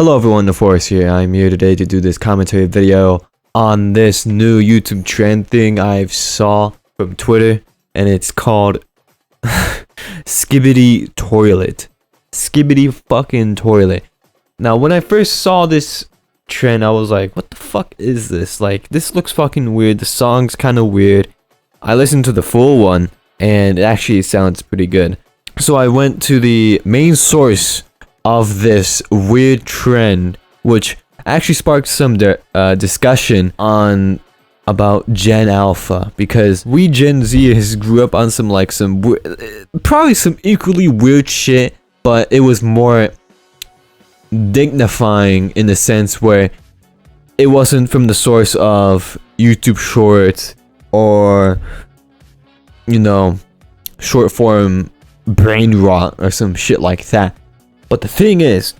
Hello everyone, The Forest here. I'm here today to do this commentary video on this new YouTube trend thing I saw from Twitter, and it's called Skibidi Toilet. Skibidi fucking toilet. Now, when I first saw this trend, I was like, what the fuck is this? Like, this looks fucking weird. The song's kind of weird. I listened to the full one, and it actually sounds pretty good. So I went to the main source of this weird trend, which actually sparked some discussion on about Gen Alpha, because we Gen Zers grew up on some probably some equally weird shit, but it was more dignifying in the sense where it wasn't from the source of YouTube Shorts or, you know, short form brain rot or some shit like that. But the thing is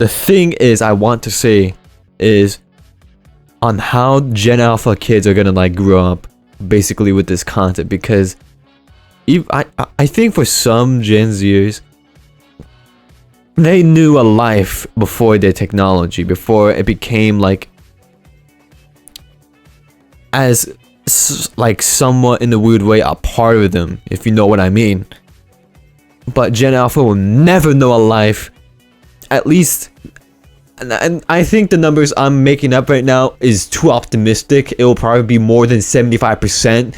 I want to say is on how Gen Alpha kids are gonna like grow up basically with this content, because I think for some Gen Zers, they knew a life before their technology, before it became like as like somewhat in a weird way a part of them, if you know what I mean. But Gen Alpha will never know a life, at least, and I think the numbers I'm making up right now is too optimistic. It will probably be more than 75%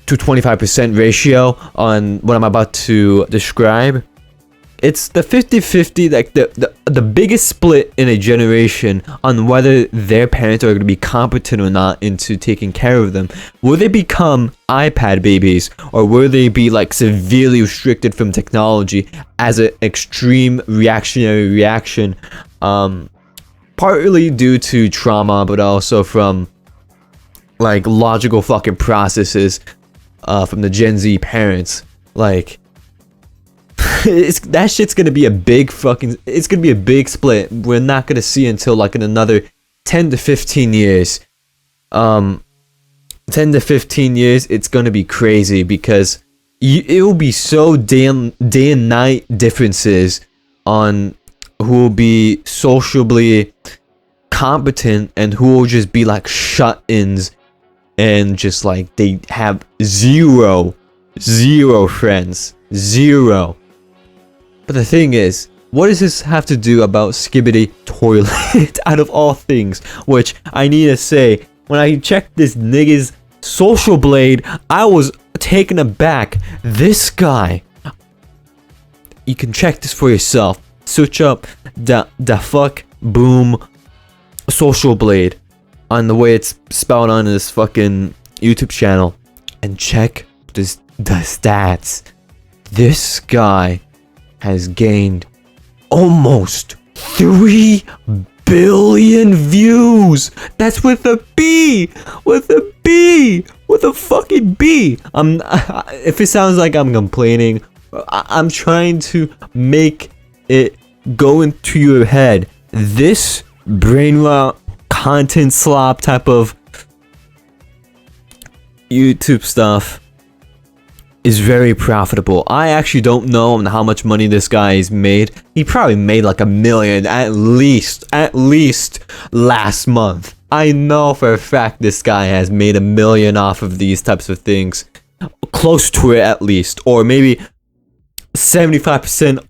to 25% ratio on what I'm about to describe. It's the 50-50, like the biggest split in a generation on whether their parents are going to be competent or not into taking care of them. Will they become iPad babies, or will they be like severely restricted from technology as an extreme reactionary reaction, partly due to trauma, but also from like logical fucking processes from the Gen Z parents. Like, that shit's gonna be a big fucking, it's gonna be a big split. We're not gonna see until like in another 10 to 15 years. 10 to 15 years, it's gonna be crazy, because it will be so day and night differences on who will be socially competent and who will just be like shut-ins and just like they have zero friends. Zero. But the thing is, what does this have to do about Skibidi Toilet out of all things? Which I need to say, when I checked this nigga's social blade, I was taken aback. This guy, you can check this for yourself. Search up the fuck boom social blade on the way it's spelled on this fucking YouTube channel, and check the stats. This guy has gained almost 3 billion views. That's with a B, with a fucking B. If it sounds like I'm complaining, I'm trying to make it go into your head. This brain rot, content slop type of YouTube stuff is very profitable. I actually don't know how much money this guy has made. He probably made like $1 million at least last month. I know for a fact this guy has made $1 million off of these types of things. Close to it at least, or maybe 75%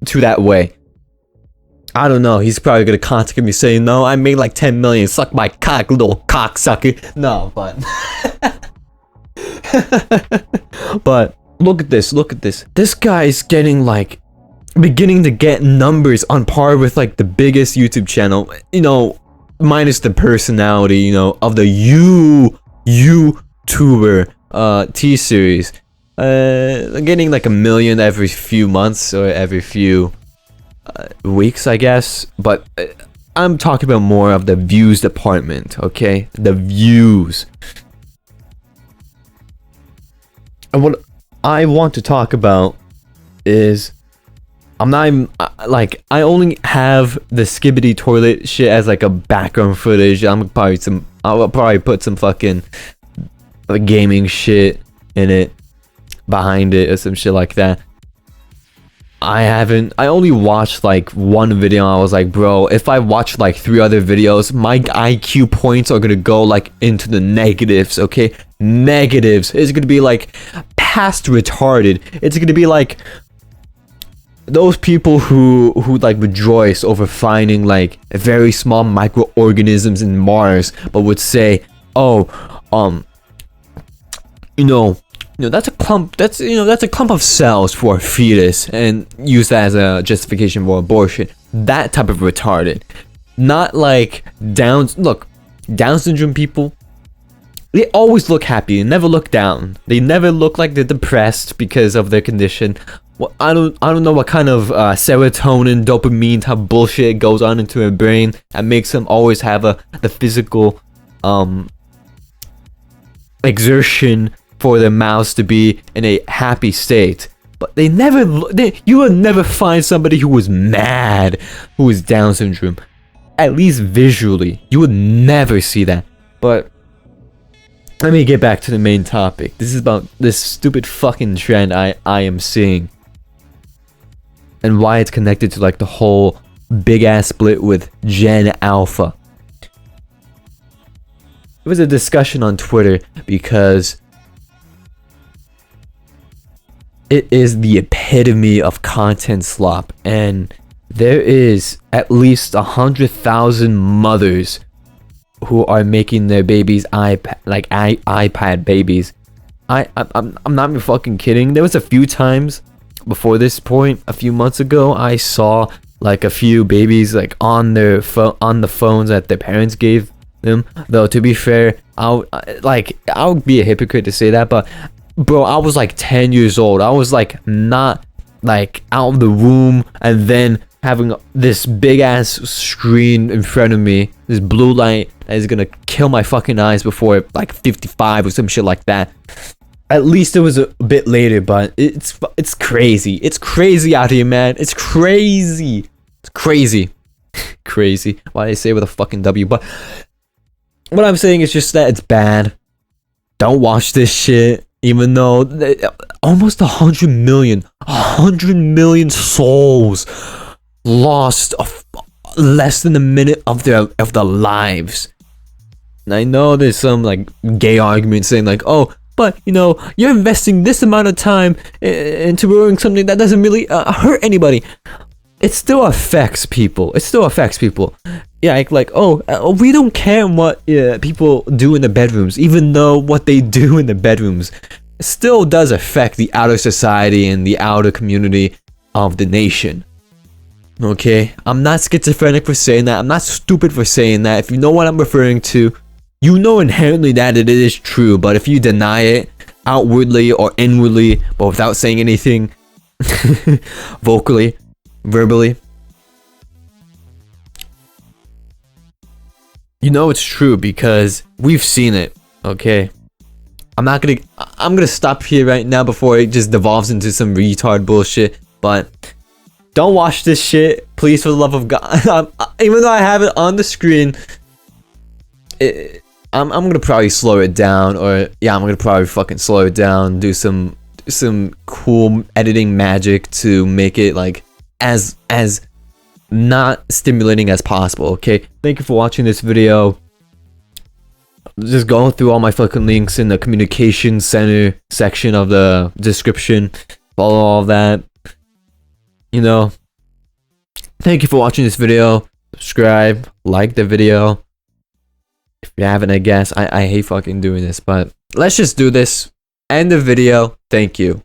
to that way. I don't know. He's probably gonna contact me saying, no, I made like 10 million. Suck my cock, little cocksucker. No, but but look at this. This guy is getting like, beginning to get numbers on par with like the biggest YouTube channel, you know, minus the personality, you know, of the YouTuber T-series. Getting like 1 million every few months or every few weeks, I guess. But I'm talking about more of the views department, okay? The views. And what I want to talk about is, I'm not even, like, I only have the Skibidi Toilet shit as like a background footage. I'll probably put some fucking gaming shit in it, behind it, or some shit like that. I only watched like one video. I was like, bro, if I watch like 3 other videos, my IQ points are gonna go like into the negatives, okay? Negatives. It's gonna be like past retarded. It's gonna be like those people who like rejoice over finding like very small microorganisms in Mars, but would say, oh, that's a clump. That's a clump of cells for a fetus, and use that as a justification for abortion. That type of retarded, not like Down syndrome people. They always look happy. They never look down. They never look like they're depressed because of their condition. Well, I don't know what kind of serotonin, dopamine type bullshit goes on into their brain that makes them always have the physical exertion for their mouths to be in a happy state. But you will never find somebody who was mad who is Down syndrome. At least visually, you would never see that. But let me get back to the main topic. This is about this stupid fucking trend I am seeing, and why it's connected to like the whole big ass split with Gen Alpha. It was a discussion on Twitter because it is the epitome of content slop, and there is at least 100,000 mothers who are making their babies iPad babies. I'm not even fucking kidding. There was a few times before this point, a few months ago, I saw like a few babies like on the phones that their parents gave them. Though to be fair, I would be a hypocrite to say that, but bro, I was like 10 years old. I was like not like out of the womb, and then having this big ass screen in front of me, this blue light that is gonna kill my fucking eyes before like 55 or some shit like that. At least it was a bit later, but it's crazy. It's crazy out here, man. It's crazy. It's crazy. Crazy. Why did I say it with a fucking W? But what I'm saying is just that it's bad. Don't watch this shit. Even though almost 100 million souls lost less than a minute of their lives. And I know there's some like gay argument saying like, oh, but you're investing this amount of time into doing something that doesn't really hurt anybody. It still affects people. Yeah, like oh, we don't care what people do in the bedrooms, even though what they do in the bedrooms still does affect the outer society and the outer community of the nation. Okay, I'm not schizophrenic for saying that. I'm not stupid for saying that. If you know what I'm referring to, you know inherently that it is true. But if you deny it outwardly or inwardly, but without saying anything verbally, you know it's true because we've seen it. Okay, I'm gonna stop here right now before it just devolves into some retard bullshit. But don't watch this shit, please, for the love of God. Even though I have it on the screen, I'm gonna probably slow it down, or yeah, I'm gonna probably fucking slow it down, do some cool editing magic to make it like as not stimulating as possible. Okay, thank you for watching this video. Just go through all my fucking links in the communication center section of the description. Follow all of that. Thank you for watching this video. Subscribe, like the video. If you haven't, I guess. I hate fucking doing this, but let's just do this. End the video. Thank you.